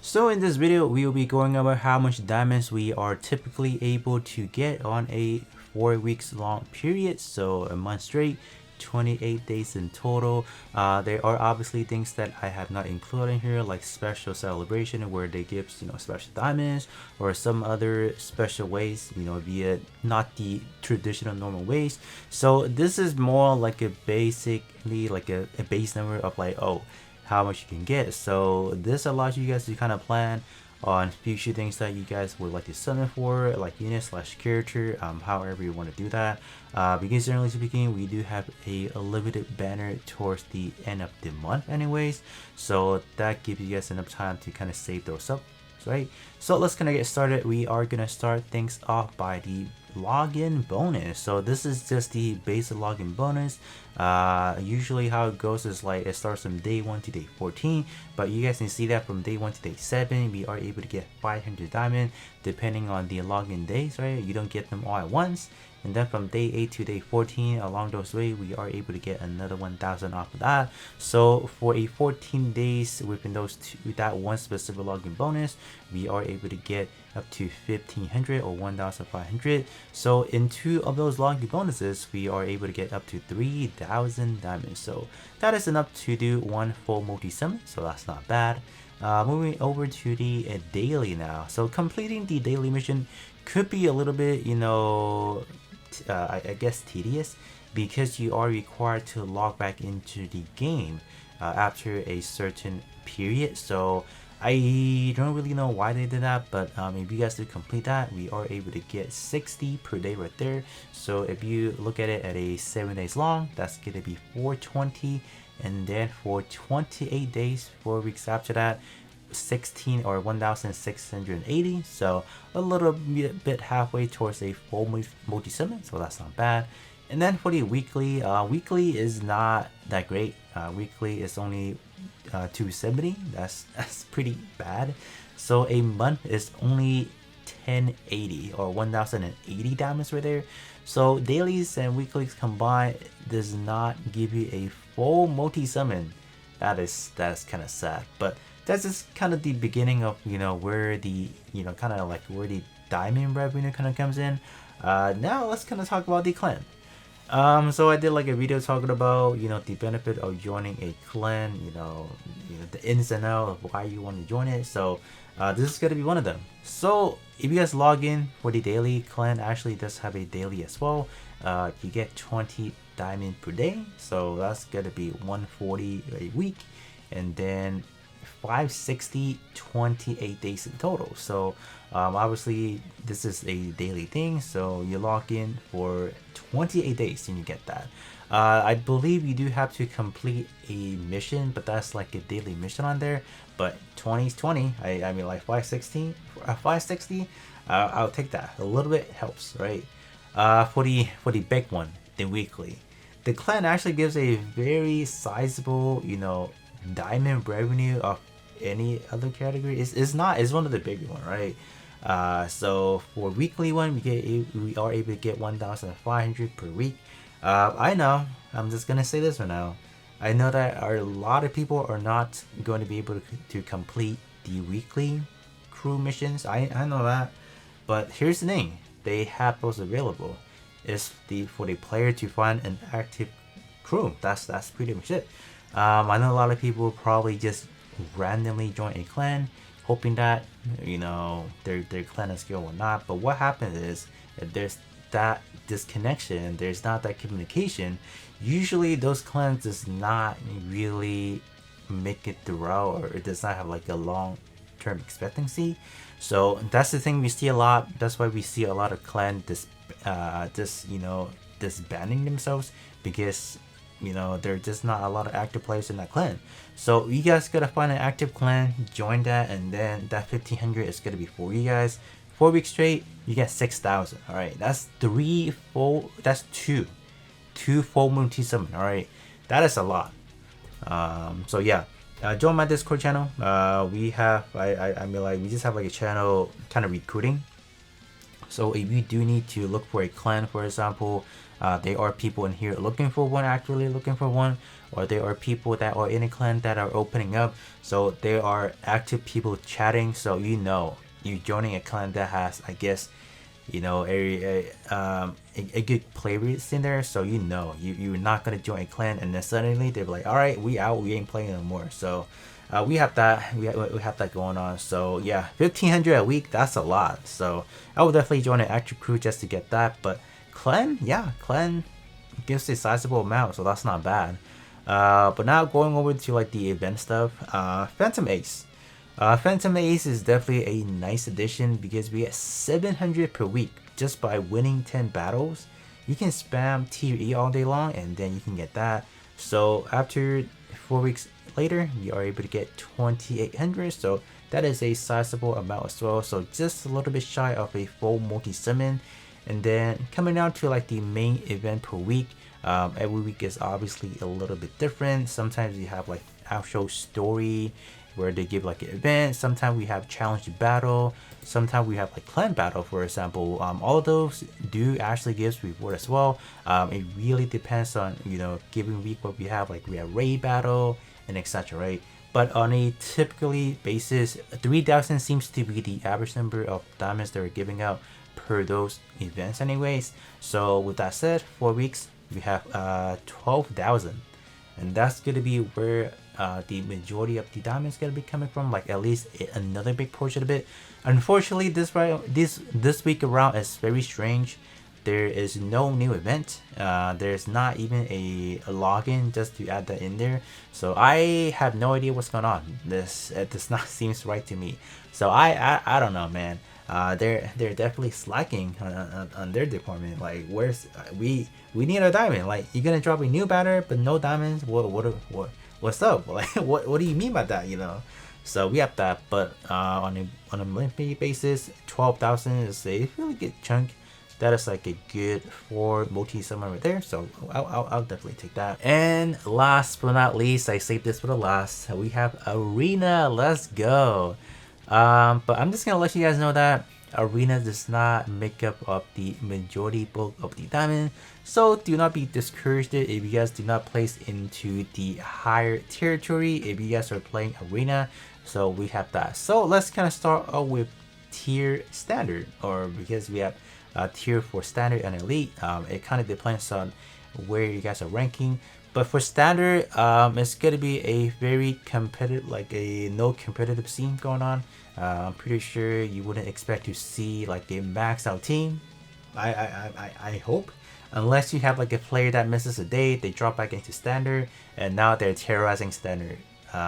So in this video, we will be going over how much diamonds we are typically able to get on a 4 weeks long period. So a month straight, 28 days in total. There are obviously things that I have not included in here, like special celebration where they give special diamonds or some other special ways, via not the traditional normal ways. So this is more like a basically like a base number of like, oh, how much you can get. So this allows you guys to kind of plan on future things that you guys would like to summon for, like unit slash character, however you want to do that. Because generally speaking, we do have a limited banner towards the end of the month anyways, so that gives you guys enough time to kind of save those up, right? So let's kind of get started. We are gonna start things off by the login bonus. So this is just the basic login bonus. Usually how it goes is like it starts from day 1 to day 14, but you guys can see that from day 1 to day 7 we are able to get 500 diamond depending on the login days, right? You don't get them all at once. And then from day 8 to day 14, along those way, we are able to get another 1,000 off of that. So for a 14 days within those with that one specific login bonus, we are able to get up to 1,500 or 1,500. So in 2 of those login bonuses, we are able to get up to 3,000 diamonds. So that is enough to do 1 full multi-summon, so that's not bad. Moving over to the daily now. So completing the daily mission could be a little bit, I guess tedious, because you are required to log back into the game after a certain period. So I don't really know why they did that, but if you guys do complete that, we are able to get 60 per day right there. So if you look at it at a 7 days long, that's gonna be 420, and then for 28 days, 4 weeks after that, 16 or 1,680. So a little bit halfway towards a full multi-summon, so that's not bad. And then for the weekly, weekly is not that great. Weekly is only 270. That's pretty bad. So a month is only 1080 or 1,080 diamonds right there. So dailies and weeklies combined does not give you a full multi-summon. That is kind of sad, but that's just kind of the beginning of where the kind of like where the diamond revenue kind of comes in. Now let's kind of talk about the clan. So I did like a video talking about the benefit of joining a clan, the ins and outs of why you want to join it. So this is gonna be one of them. So if you guys log in for the daily, clan actually does have a daily as well. You get 20 diamond per day, so that's gonna be 140 a week, and then 560 28 days in total. So obviously this is a daily thing, so you log in for 28 days and you get that. I believe you do have to complete a mission, but that's like a daily mission on there. But 20 is 20. I mean, like 560, I'll take that. A little bit helps, right? For the big one, the weekly, the clan actually gives a very sizable diamond revenue of any other category. It's one of the bigger one, right? So for weekly one, we are able to get 1,500 per week. I know, I'm just gonna say this right now, I know that a lot of people are not going to be able to complete the weekly crew missions. I know that, but here's the thing, they have those available. It's for the player to find an active crew. That's pretty much it. I know a lot of people probably just randomly join a clan hoping that their clan is good or not, but what happens is if there's that disconnection, there's not that communication, usually those clans does not really make it throughout, or it does not have like a long-term expectancy. So that's the thing we see a lot. That's why we see a lot of clan disbanding themselves, because there's just not a lot of active players in that clan. So you guys gotta find an active clan, join that, and then that 1,500 is gonna be for you guys. 4 weeks straight, you get 6,000. All right, that's two full multi-summon. All right, that is a lot. So yeah, join my Discord channel. We have we just have like a channel kind of recruiting So if you do need to look for a clan, for example, there are people in here looking for one, actually looking for one, or there are people that are in a clan that are opening up. So there are active people chatting. So you're joining a clan that has, I guess, a good player base in there. So you're not gonna join a clan and then suddenly they're like, all right, we out, we ain't playing anymore. So we have that going on. So yeah, 1,500 a week, that's a lot. So I would definitely join an active crew just to get that. But clan, yeah, clan gives a sizable amount, so that's not bad. But now going over to like the event stuff, Phantom Ace. Phantom Ace is definitely a nice addition because we get 700 per week just by winning 10 battles. You can spam tier E all day long and then you can get that. So after 4 weeks later, you are able to get 2,800. So that is a sizable amount as well. So just a little bit shy of a full multi-summon. And then coming down to like the main event per week, every week is obviously a little bit different. Sometimes you have like actual story where they give like an event. Sometimes we have challenge battle. Sometimes we have like clan battle, for example. All of those do actually gives reward as well. It really depends on given week what we have. Like we have raid battle and etc. Right? But on a typically basis, 3,000 seems to be the average number of diamonds they're giving out per those events anyways. So with that said, 4 weeks we have 12,000, and that's gonna be where the majority of the diamonds gonna be coming from, like at least another big portion of it. Unfortunately, this week around is very strange. There is no new event. There's not even a login just to add that in there. So I have no idea what's going on. This does not seems right to me. So I don't know, man. They're definitely slacking on their department. Like, we need a diamond. Like, you're gonna drop a new banner but no diamonds. What's up? Like, what do you mean by that? So we have that, but on a monthly basis, 12,000 is a really good chunk. That is like a good 4 multi-summon right there. So I'll definitely take that. And last but not least, I saved this for the last. We have Arena. Let's go. But I'm just gonna let you guys know that Arena does not make up of the majority bulk of the diamond. So do not be discouraged if you guys do not place into the higher territory if you guys are playing Arena. So we have that. So let's kind of start off with tier standard, or because we have tier for standard and elite. It kind of depends on where you guys are ranking. But for standard, it's gonna be a very competitive, like a no competitive scene going on. I'm pretty sure you wouldn't expect to see like a max out team. I hope, unless you have like a player that misses a day, they drop back into standard, and now they're terrorizing standard,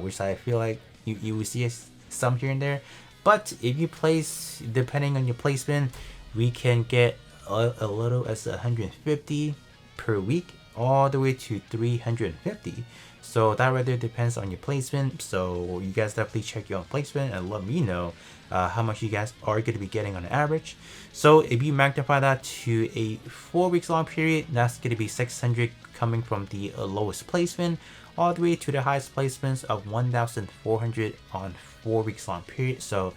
which I feel like you will see some here and there. But if you place, depending on your placement, we can get a little as 150 per week, all the way to 350. So that rather depends on your placement. So you guys definitely check your own placement and let me know how much you guys are going to be getting on average. So if you magnify that to a 4 weeks long period, that's going to be 600 coming from the lowest placement all the way to the highest placements of 1,400 on 4 weeks long period. So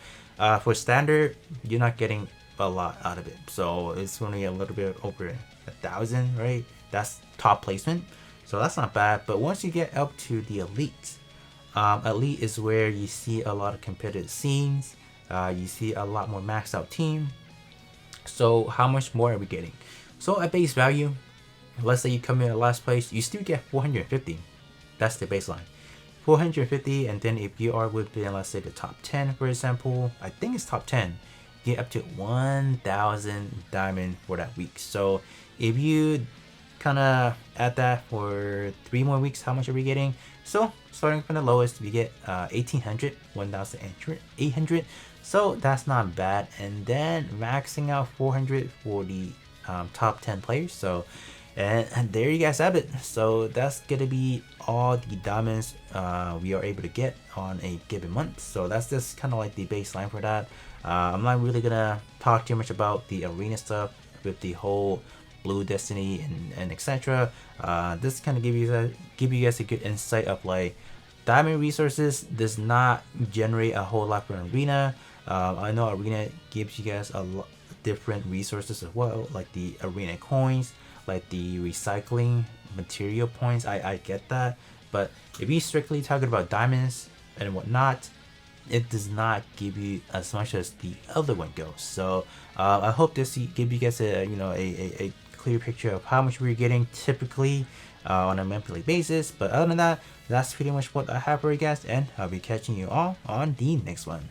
for standard, you're not getting a lot out of it. So it's only a little bit over 1,000, right? That's top placement, so that's not bad. But once you get up to the elite, elite is where you see a lot of competitive scenes. You see a lot more maxed out team. So how much more are we getting? So at base value, let's say you come in at last place, you still get 450. That's the baseline, 450. And then if you are within, let's say, the top 10, for example, I think it's top 10, get up to 1,000 diamond for that week. So if you kind of add that for 3 more weeks, how much are we getting? So starting from the lowest, we get 1,800, 1,800. So that's not bad. And then maxing out 400 for the top 10 players. So and there you guys have it. So that's gonna be all the diamonds we are able to get on a given month. So that's just kind of like the baseline for that. I'm not really gonna talk too much about the arena stuff with the whole Blue Destiny and etc. This kind of give you guys a good insight of like diamond resources does not generate a whole lot for arena. I know arena gives you guys different resources as well, like the arena coins, like the recycling material points. I get that, but if you strictly talking about diamonds and whatnot, it does not give you as much as the other one goes. So I hope this give you guys a a clear picture of how much we're getting typically on a monthly basis. But other than that, that's pretty much what I have for you guys, and I'll be catching you all on the next one.